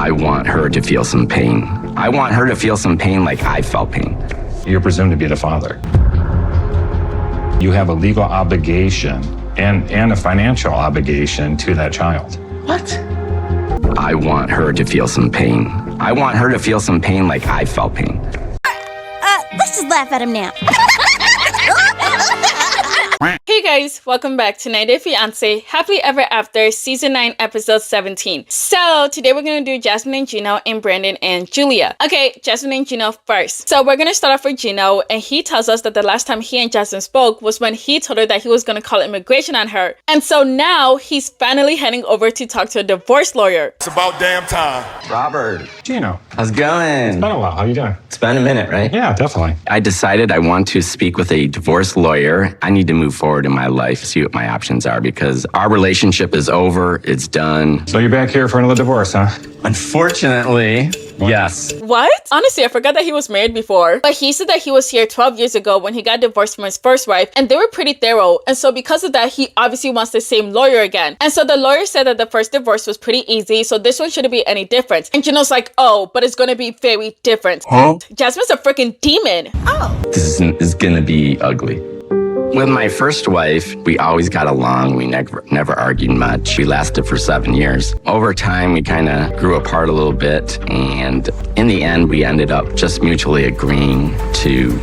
I want her to feel some pain. I want her to feel some pain like I felt pain. You're presumed to be the father. You have a legal obligation and a financial obligation to that child. What? I want her to feel some pain. I want her to feel some pain like I felt pain. Let's just laugh at him now. Hey guys, welcome back to 90 Day Fiance Happily Ever After Season 9 Episode 17. So today we're going to do Jasmine and Gino and Brandon and Julia. Okay, Jasmine and Gino first. So we're going to start off with Gino, and he tells us that the last time he and Jasmine spoke was when he told her that he was going to call immigration on her. And so now he's finally heading over to talk to a divorce lawyer. It's about damn time. Robert. Gino. How's it going? It's been a while. How you doing? It's been a minute, right? Yeah, definitely. I decided I want to speak with a divorce lawyer. I need to move forward in my life, see what my options are, because our relationship is over. It's done. So you're back here for another divorce, huh? Unfortunately, yes. What? Honestly, I forgot that he was married before. But he said that he was here 12 years ago when he got divorced from his first wife, and they were pretty thorough. And so because of that, he obviously wants the same lawyer again. And so the lawyer said that the first divorce was pretty easy, so this one shouldn't be any different. And Gino's like, oh, but it's gonna be very different. Huh? Jasmine's a freaking demon. Oh. This is gonna be ugly. With my first wife, we always got along. We never argued much. We lasted for 7 years. Over time, we kind of grew apart a little bit. And in the end, we ended up just mutually agreeing to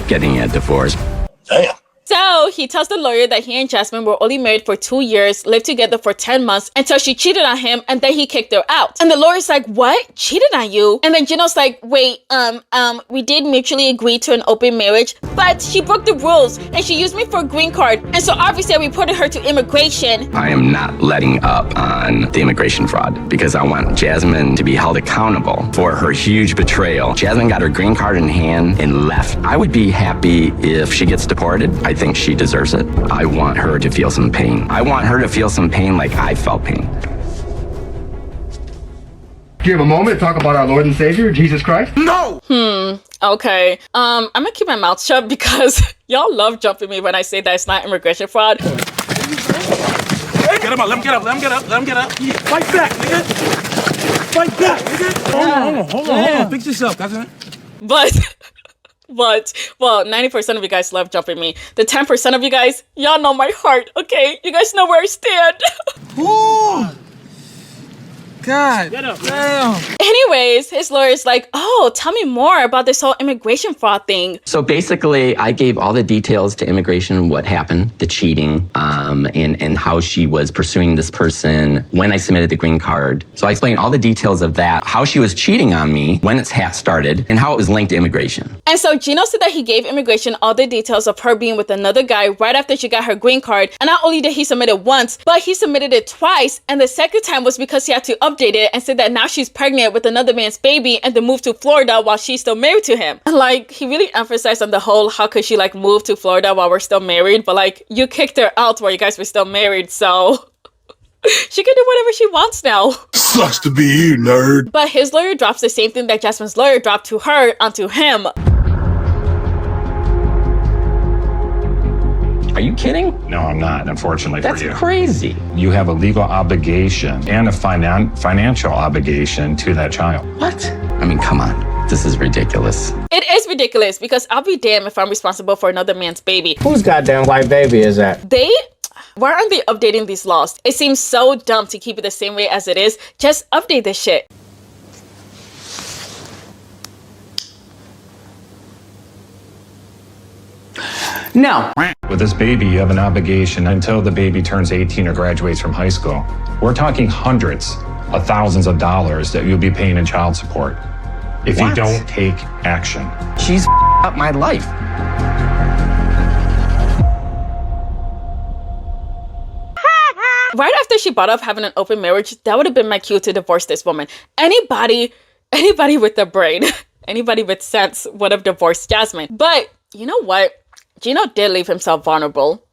getting a divorce. Damn. So he tells the lawyer that he and Jasmine were only married for 2 years, lived together for 10 months until she cheated on him, and then he kicked her out. And the lawyer's like, what? Cheated on you? And then Gino's like, wait, we did mutually agree to an open marriage, but she broke the rules and she used me for a green card. And so obviously I reported her to immigration. I am not letting up on the immigration fraud because I want Jasmine to be held accountable for her huge betrayal. Jasmine got her green card in hand and left. I would be happy if she gets deported. I think she deserves it. I want her to feel some pain. I want her to feel some pain like I felt pain. Do you have a moment to talk about our Lord and Savior, Jesus Christ? No! Okay. I'm gonna keep my mouth shut because y'all love jumping me when I say that it's not immigration fraud. Get him up, let him get up, let him get up, let him get up. Yeah, fight back, nigga! Fight back, nigga! Hold on. Fix yourself, cousin. But, well, 90% of you guys love jumping me. The 10% of you guys, y'all know my heart, okay? You guys know where I stand. Ooh. God. Get up. Damn. Anyways, his lawyer's like, oh, tell me more about this whole immigration fraud thing. So basically, I gave all the details to immigration, what happened, the cheating, and how she was pursuing this person when I submitted the green card. So I explained all the details of that, how she was cheating on me, when it started, and how it was linked to immigration. And so Gino said that he gave immigration all the details of her being with another guy right after she got her green card. And not only did he submit it once, but he submitted it twice. And the second time was because he had to update it and said that now she's pregnant with another man's baby and to move to Florida while she's still married to him. Like, he really emphasized on the whole, how could she like move to Florida while we're still married? But like, you kicked her out while you guys were still married, so she can do whatever she wants now. Sucks to be you, nerd. But his lawyer drops the same thing that Jasmine's lawyer dropped to her onto him. Are you kidding? No, I'm not, unfortunately That's for you. crazy. You have a legal obligation and a financial obligation to that child. What? I mean, come on. This is ridiculous. It is ridiculous because I'll be damned if I'm responsible for another man's baby. Whose goddamn white baby is that? Why aren't they updating these laws? It seems so dumb to keep it the same way as it is. Just update this shit. No. With this baby, you have an obligation until the baby turns 18 or graduates from high school. We're talking hundreds of thousands of dollars that you'll be paying in child support if you don't take action. She's up my life. Right after she brought up having an open marriage, that would have been my cue to divorce this woman. Anybody with a brain, anybody with sense would have divorced Jasmine. But you know what? Gino did leave himself vulnerable.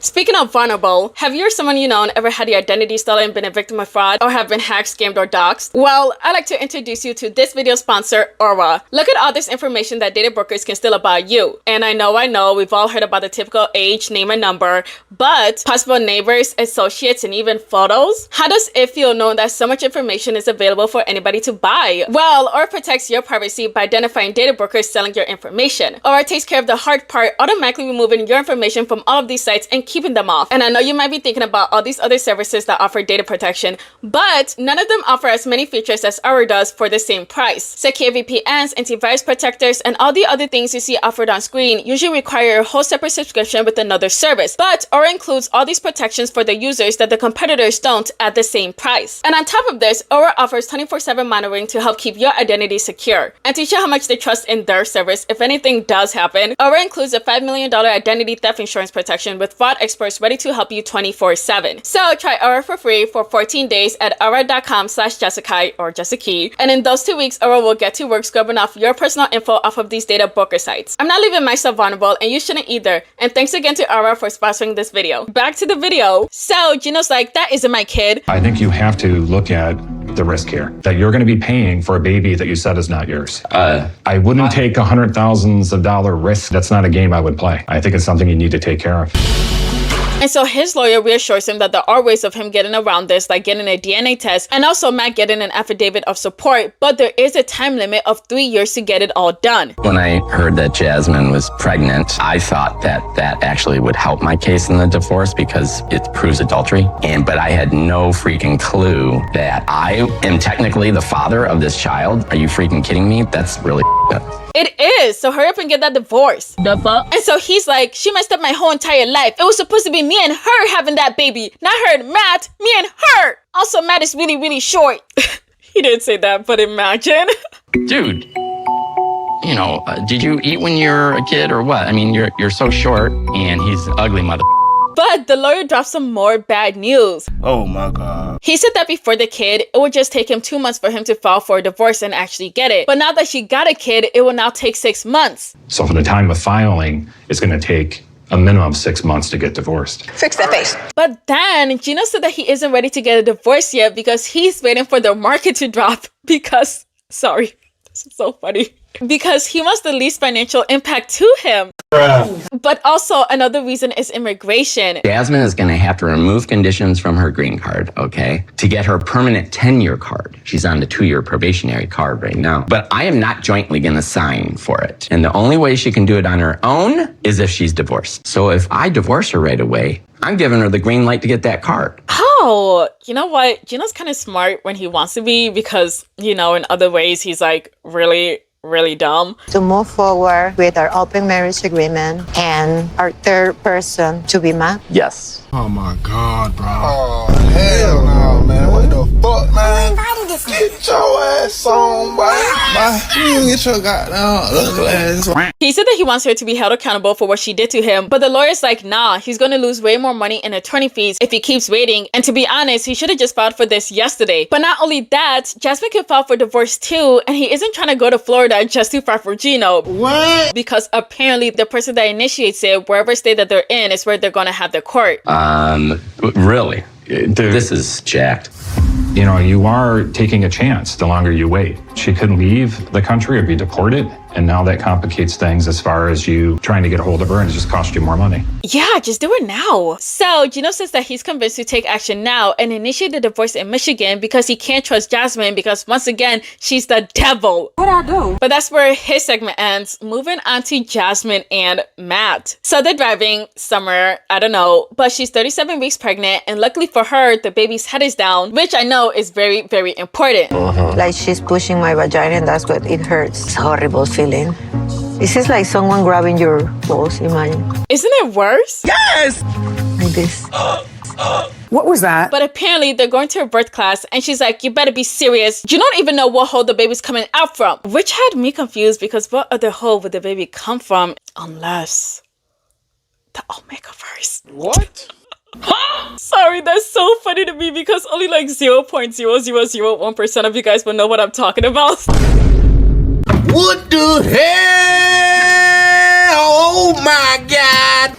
Speaking of vulnerable, have you or someone you know ever had your identity stolen, been a victim of fraud, or have been hacked, scammed, or doxxed? Well, I'd like to introduce you to this video sponsor, Aura. Look at all this information that data brokers can steal about you. And I know, we've all heard about the typical age, name, and number, but possible neighbors, associates, and even photos? How does it feel knowing that so much information is available for anybody to buy? Well, Aura protects your privacy by identifying data brokers selling your information. Aura takes care of the hard part, automatically removing your information from all of these sites and keeping them off. And I know you might be thinking about all these other services that offer data protection, but none of them offer as many features as Aura does for the same price. Secure VPNs, antivirus protectors, and all the other things you see offered on screen usually require a whole separate subscription with another service, but Aura includes all these protections for the users that the competitors don't at the same price. And on top of this, Aura offers 24/7 monitoring to help keep your identity secure. And to show how much they trust in their service if anything does happen, Aura includes a $5 million identity theft insurance protection with fraud experts ready to help you 24/7. So try Aura for free for 14 days at aura.com/Jessica or Jessica. And in those 2 weeks, Aura will get to work scrubbing off your personal info off of these data broker sites. I'm not leaving myself vulnerable, and you shouldn't either. And thanks again to Aura for sponsoring this video. Back to the video. So Gino's like, that isn't my kid. I think you have to look at the risk here, that you're going to be paying for a baby that you said is not yours. I wouldn't take $100,000s risk. That's not a game I would play. I think it's something you need to take care of. And so his lawyer reassures him that there are ways of him getting around this, like getting a DNA test and also Matt getting an affidavit of support, but there is a time limit of 3 years to get it all done. When I heard that Jasmine was pregnant, I thought that that actually would help my case in the divorce because it proves adultery. But I had no freaking clue that I am technically the father of this child. Are you freaking kidding me? That's really up. It is, so hurry up and get that divorce. The fuck? And so he's like, she messed up my whole entire life. It was supposed to be me and her having that baby, not her and Matt, me and her. Also, Matt is really, really short. He didn't say that, but imagine. Dude, you know, did you eat when you were a kid or what? I mean, you're so short and he's an ugly mother. But the lawyer dropped some more bad news. Oh my God. He said that before the kid, it would just take him 2 months for him to file for a divorce and actually get it. But now that she got a kid, it will now take 6 months. So from the time of filing, it's going to take a minimum of 6 months to get divorced. Fix that face. But then Gino said that he isn't ready to get a divorce yet because he's waiting for the market to drop because, sorry, this is so funny, because he wants the least financial impact to him. But also another reason is immigration. Jasmine is going to have to remove conditions from her green card, okay, to get her permanent 10-year card. She's on the 2-year probationary card right now. But I am not jointly going to sign for it. And the only way she can do it on her own is if she's divorced. So if I divorce her right away, I'm giving her the green light to get that card. Oh, you know what? Gino's kind of smart when he wants to be because, you know, in other ways, he's like really dumb. To move forward with our open marriage agreement and our third person to be Matt. Yes. Oh my God, bro. Oh, hell no, man. What the fuck, man? Get your ass on, boy. You get your goddamn ugly ass on. He said that he wants her to be held accountable for what she did to him, but the lawyer's like, nah, he's gonna lose way more money in attorney fees if he keeps waiting. And to be honest, he should have just filed for this yesterday. But not only that, Jasmine could file for divorce too, and he isn't trying to go to Florida just to fight for Gino. What? Because apparently the person that initiates it, wherever state that they're in, is where they're gonna have the court. Really? Dude, this is jacked. You know, you are taking a chance the longer you wait. She could leave the country or be deported, and now that complicates things as far as you trying to get a hold of her, and it just costs you more money. Yeah, just do it now. So Gino says that he's convinced to take action now and initiate the divorce in Michigan because he can't trust Jasmine because once again, she's the devil. What'd I do? But that's where his segment ends. Moving on to Jasmine and Matt. So they're driving somewhere, I don't know, but she's 37 weeks pregnant, and luckily for her, the baby's head is down, which I know is very, very important. Like she's pushing my vagina and that's what it hurts. It's a horrible feeling. This is like someone grabbing your balls, imagine. Isn't it worse? Yes! Like this. What was that? But apparently they're going to her birth class and she's like, you better be serious. You don't even know what hole the baby's coming out from. Which had me confused because what other hole would the baby come from unless the Omega-verse? What? Sorry, that's so funny to me because only like 0.0001% of you guys will know what I'm talking about. What the hell? Oh my God.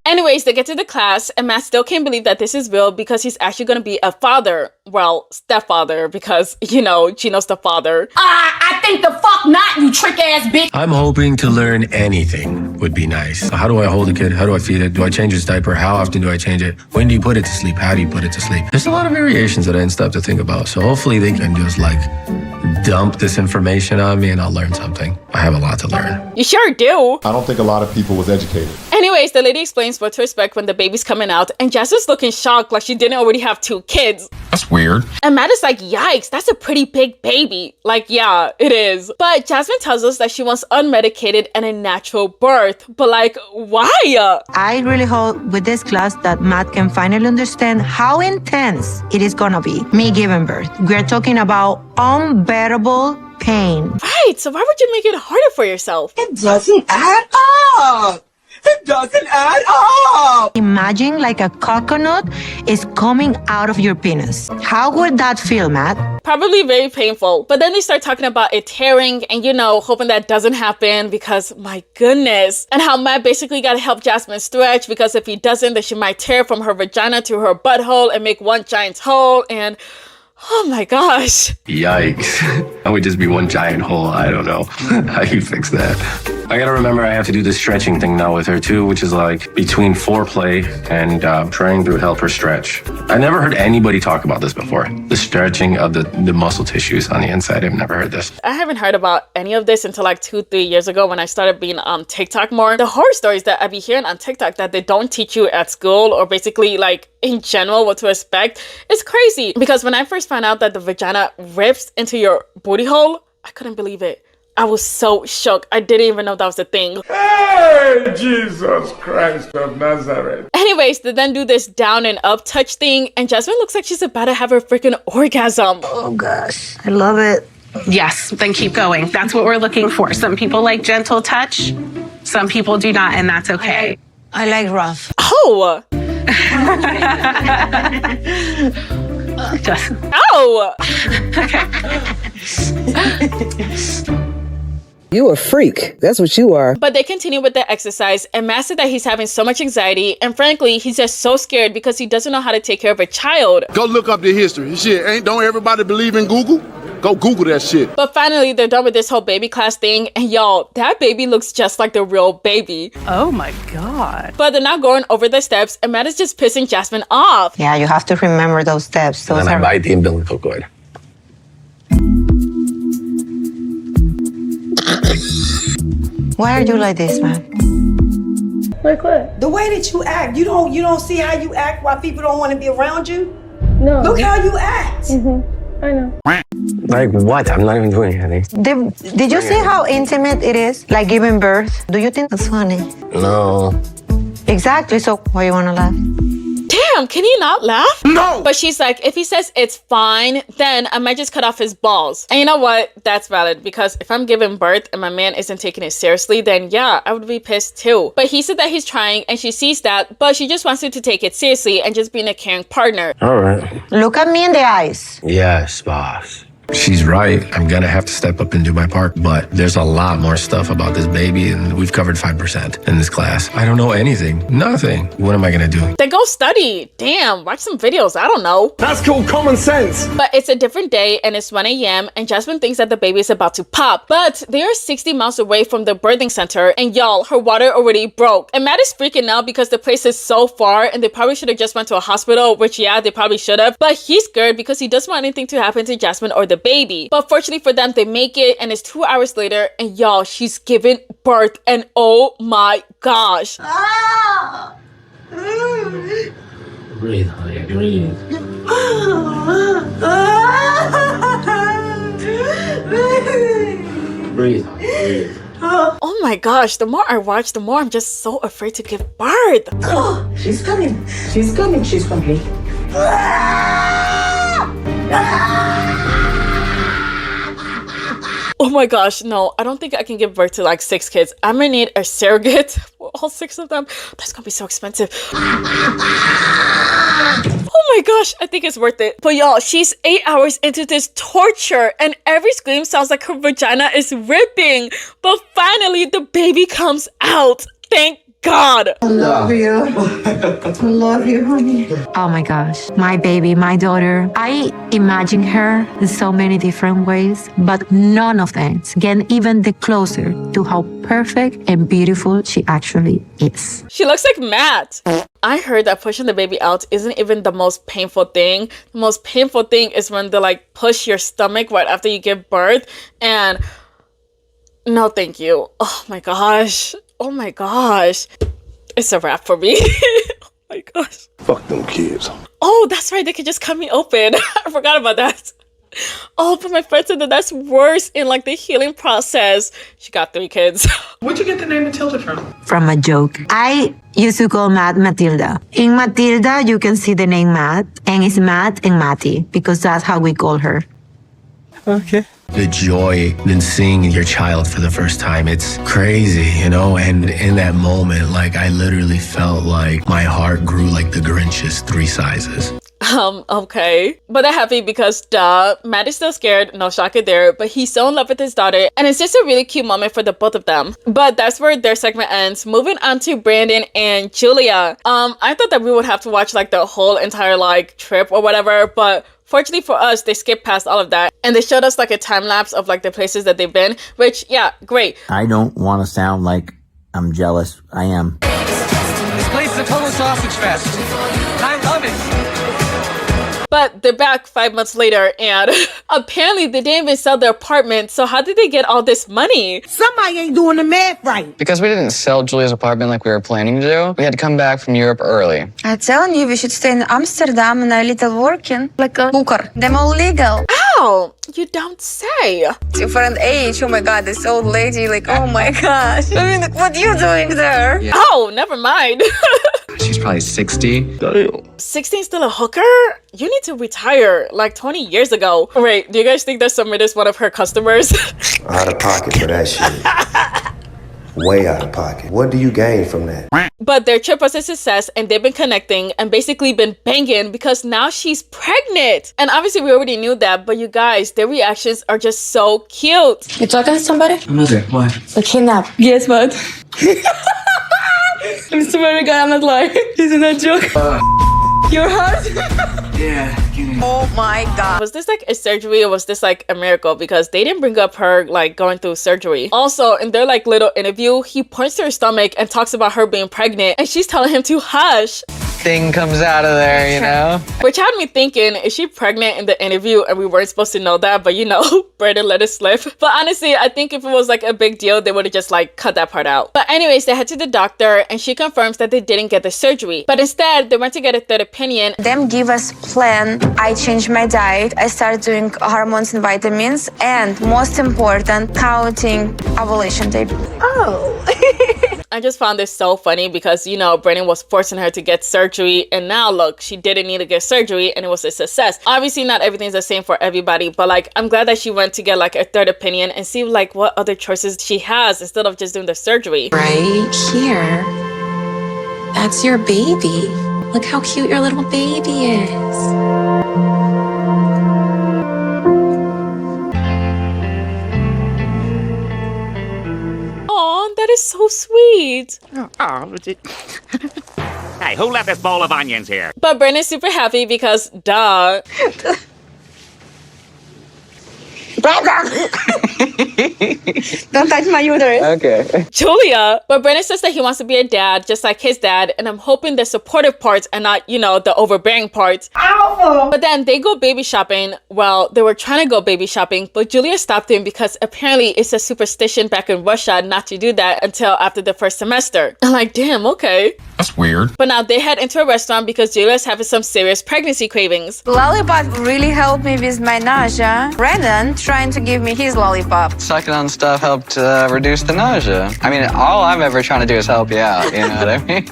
Anyways, they get to the class, and Matt still can't believe that this is real because he's actually going to be a father. Well, stepfather, because, you know, Gino's the father. I think the fuck not, you trick-ass bitch. I'm hoping to learn anything would be nice. How do I hold a kid? How do I feed it? Do I change its diaper? How often do I change it? When do you put it to sleep? How do you put it to sleep? There's a lot of variations that I didn't stop to think about. So hopefully they can just like dump this information on me and I'll learn something. I have a lot to learn. You sure do. I don't think a lot of people was educated. Anyways, the lady explains what to expect when the baby's coming out, and Jasmine's looking shocked like she didn't already have 2 kids. That's weird. And Matt is like, yikes, that's a pretty big baby. Like, yeah, it is. But Jasmine tells us that she wants unmedicated and a natural birth. But like, why? I really hope with this class that Matt can finally understand how intense it is gonna be, me giving birth. We're talking about unbearable pain. Right, so why would you make it harder for yourself? It doesn't add up. It doesn't add up. Imagine like a coconut is coming out of your penis. How would that feel, Matt? Probably very painful. But then they start talking about it tearing and, you know, hoping that doesn't happen because, my goodness. And how Matt basically got to help Jasmine stretch because if he doesn't, then she might tear from her vagina to her butthole and make one giant hole. And oh my gosh. Yikes. That would just be one giant hole. I don't know how you fix that. I gotta remember I have to do this stretching thing now with her too, which is like between foreplay and trying to help her stretch. I never heard anybody talk about this before. The stretching of the muscle tissues on the inside. I've never heard this. I haven't heard about any of this until like 2-3 years ago when I started being on TikTok more. The horror stories that I be hearing on TikTok that they don't teach you at school or basically like in general what to expect is crazy. Because when I first found out that the vagina rips into your booty hole, I couldn't believe it. I was so shocked. I didn't even know that was a thing. Hey, Jesus Christ of Nazareth. Anyways, they then do this down and up touch thing, and Jasmine looks like she's about to have her freaking orgasm. Oh gosh, I love it. Yes, then keep going. That's what we're looking for. Some people like gentle touch, some people do not, and that's okay. I like rough. Oh! Just, Oh! You a freak. That's what you are. But they continue with the exercise, and Matt said that he's having so much anxiety, and frankly, he's just so scared because he doesn't know how to take care of a child. Go look up the history. Shit, don't everybody believe in Google? Go Google that shit. But finally, they're done with this whole baby class thing, and y'all, that baby looks just like the real baby. oh my God. But they're not going over the steps, and Matt is just pissing Jasmine off. Yeah, you have to remember those steps. Those And I are... bite the umbilical cord. Why are you like this, man? Like what? The way that you act, you don't see how you act why people don't want to be around you? No. Look how you act. I know. Like what? I'm not even doing anything. Did you see how intimate it is? Like giving birth? Do you think that's funny? No. Exactly, so why you wanna laugh? Damn, can he not laugh? No! But she's like, if he says it's fine, then I might just cut off his balls. And you know what? That's valid, because if I'm giving birth and my man isn't taking it seriously, then yeah, I would be pissed too. But he said that he's trying and she sees that, but she just wants him to take it seriously and just being a caring partner. All right. Look at me in the eyes. Yes, boss. She's right. I'm gonna have to step up and do my part, but there's a lot more stuff about this baby, and we've covered 5% in this class. I don't know anything. Nothing. What am I gonna do? Then go study. Damn, watch some videos. I don't know. That's called common sense. But it's a different day, and it's 1 a.m., and Jasmine thinks that the baby is about to pop. But they are 60 miles away from the birthing center, and y'all, her water already broke. And Matt is freaking out because the place is so far, and they probably should have just went to a hospital, which yeah, they probably should have. But he's scared because he doesn't want anything to happen to Jasmine or the baby. But fortunately for them, they make it, and it's 2 hours later, and y'all, she's giving birth, and oh my gosh. Breathe, honey, breathe. Breathe, breathe. Oh my gosh, the more I watch, the more I'm just so afraid to give birth. She's coming. She's coming. She's coming. Oh my gosh, no, I don't think I can give birth to like 6 kids. I'm gonna need a surrogate for all 6 of them. That's gonna be so expensive. Oh my gosh, I think it's worth it. But y'all, she's 8 hours into this torture and every scream sounds like her vagina is ripping. But finally, the baby comes out. Thank God. I love you. I love you, honey. Oh my gosh. My baby, my daughter. I imagine her in so many different ways, but none of them get even the closer to how perfect and beautiful she actually is. She looks like Matt. I heard that pushing the baby out isn't even the most painful thing. The most painful thing is when they like push your stomach right after you give birth. And no, thank you. Oh my gosh. Oh my gosh. It's a wrap for me. Oh my gosh. Fuck them kids. Oh, that's right. They could just cut me open. I forgot about that. Oh, but my friend said that that's worse in like the healing process. She got 3 kids. Where'd you get the name Matilda from? From a joke. I used to call Matt Matilda. In Matilda, you can see the name Matt, and it's Matt and Matty, because that's how we call her. Okay. The joy in seeing your child for the first time, it's crazy, you know? And in that moment, like, I literally felt like my heart grew like the Grinch's 3 sizes. Okay. But they're happy because, duh, Matt is still scared, no shocker there, but he's so in love with his daughter, and it's just a really cute moment for the both of them. But that's where their segment ends. Moving on to Brandon and Julia. I thought that we would have to watch, like, the whole entire, like, trip or whatever, but fortunately for us, they skipped past all of that, and they showed us, like, a time-lapse of, like, the places that they've been, which, yeah, great. I don't want to sound like I'm jealous. I am. This place is a total sausage fest. I love it. But they're back 5 months later, and apparently they didn't even sell their apartment, so how did they get all this money? Somebody ain't doing the math right. Because we didn't sell Julia's apartment like we were planning to do, we had to come back from Europe early. I'm telling you, we should stay in Amsterdam and a little working, like a hooker. Them all legal. Ow! You don't say. Different age. Oh my God, this old lady, like, oh my gosh. I mean, what are you doing there? Yeah. Oh, never mind. She's probably 60. Damn. 16 still a hooker? You need to retire like 20 years ago. Wait, do you guys think that Summer is one of her customers? Out of pocket for that shit. Way out of pocket. What do you gain from that? But their trip was a success and they've been connecting and basically been banging because now she's pregnant. And obviously we already knew that, but you guys, their reactions are just so cute. You talking to somebody? Mother, what? A kidnap. Guess what? I'm swearing God, I'm not lying. Isn't that joke? Your heart? Yeah. Oh my God. Was this like a surgery or was this like a miracle? Because they didn't bring up her like going through surgery. Also, in their like little interview, he points to her stomach and talks about her being pregnant and she's telling him to hush. Thing comes out of there, you know? Which had me thinking, is she pregnant in the interview and we weren't supposed to know that? But you know, Brandon let it slip. But honestly, I think if it was like a big deal, they would have just like cut that part out. But anyways, they head to the doctor and she confirms that they didn't get the surgery. But instead, they went to get a third opinion. Them give us plan. I changed my diet. I started doing hormones and vitamins. And most important, counting ovulation tape. Oh. I just found this so funny because, you know, Brandon was forcing her to get surgery and now look, she didn't need to get surgery and it was a success. Obviously not everything's the same for everybody, but like I'm glad that she went to get like a third opinion and see like what other choices she has instead of just doing the surgery. Right here. That's your baby. Look how cute your little baby is. That is so sweet. Hey, who left this bowl of onions here? But Brandon's super happy because, duh. Don't touch my uterus. Okay. Julia. But Brandon says that he wants to be a dad just like his dad. And I'm hoping the supportive parts and not, you know, the overbearing parts. Ow! But then they go baby shopping. Well, they were trying to go baby shopping, but Julia stopped him because apparently it's a superstition back in Russia not to do that until after the first semester. I'm like, damn, okay. That's weird. But now they head into a restaurant because Julia's having some serious pregnancy cravings. Lollipop really helped me with my nausea. Brandon trying to give me his lollipop. Sucking on stuff helped reduce the nausea. I mean, all I'm ever trying to do is help you out, you know what I mean?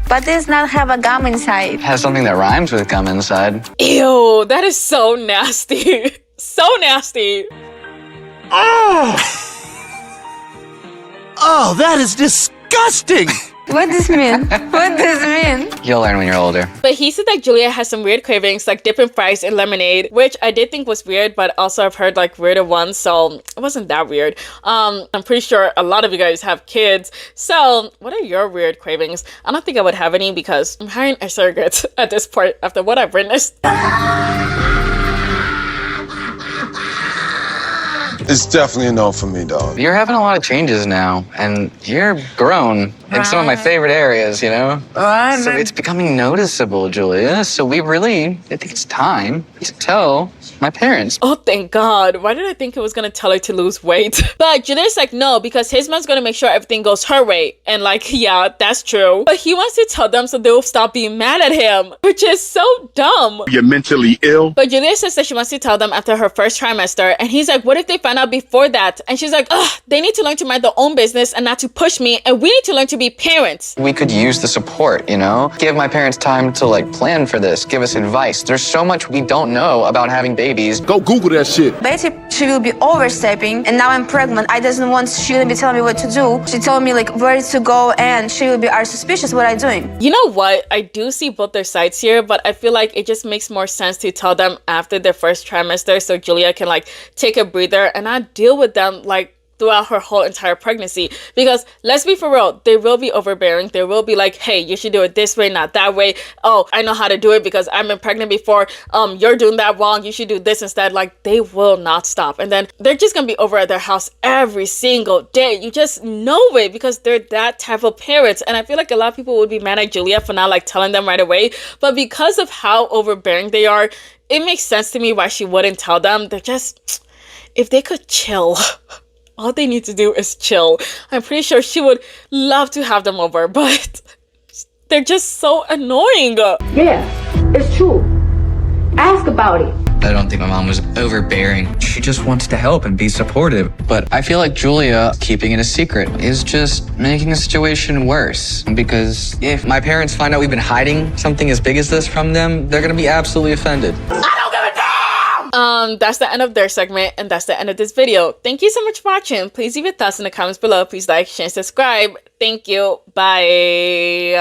But does not have a gum inside. It has something that rhymes with gum inside. Ew, that is so nasty. So nasty. Oh! Oh, that is disgusting! What does this mean? What does this mean? You'll learn when you're older. But he said that Julia has some weird cravings, like dipping fries in lemonade, which I did think was weird, but also I've heard like weirder ones, so it wasn't that weird. I'm pretty sure a lot of you guys have kids. So what are your weird cravings? I don't think I would have any because I'm hiring a surrogate at this point after what I've witnessed. It's definitely a no for me, dog. You're having a lot of changes now, and you're grown in some of my favorite areas, you know? Right, So it's becoming noticeable, Julia. So I think it's time to tell my parents. Oh, thank God. Why did I think he was gonna tell her to lose weight? But Julia's like, no, because his mom's gonna make sure everything goes her way. And like, yeah, that's true. But he wants to tell them so they'll stop being mad at him, which is so dumb. You're mentally ill. But Julia says that she wants to tell them after her first trimester. And he's like, what if they find out before that? And she's like, ugh, they need to learn to mind their own business and not to push me. And we need to learn to be parents. We could use the support, you know? Give my parents time to like plan for this, give us advice. There's so much we don't know about having babies. Go Google that shit. Betty, she will be overstepping, and now I'm pregnant. I doesn't want, she will be telling me what to do. She told me like where to go, and she will be suspicious what I'm doing. You know what? I do see both their sides here, but I feel like it just makes more sense to tell them after their first trimester so Julia can like take a breather and not deal with them like throughout her whole entire pregnancy. Because let's be for real, they will be overbearing. They will be like, hey, you should do it this way, not that way. Oh, I know how to do it because I've been pregnant before. You're doing that wrong. You should do this instead. Like, they will not stop. And then they're just gonna be over at their house every single day. You just know it because they're that type of parents. And I feel like a lot of people would be mad at Julia for not like telling them right away. But because of how overbearing they are, it makes sense to me why she wouldn't tell them. They're just, if they could chill. All they need to do is chill. I'm pretty sure she would love to have them over, but they're just so annoying. Yeah, it's true. Ask about it. I don't think my mom was overbearing. She just wanted to help and be supportive. But I feel like Julia keeping it a secret is just making the situation worse. Because if my parents find out we've been hiding something as big as this from them, they're gonna be absolutely offended. That's the end of their segment, and that's the end of this video. Thank you so much for watching. Please leave your thoughts in the comments below. Please like, share, and subscribe. Thank you. Bye.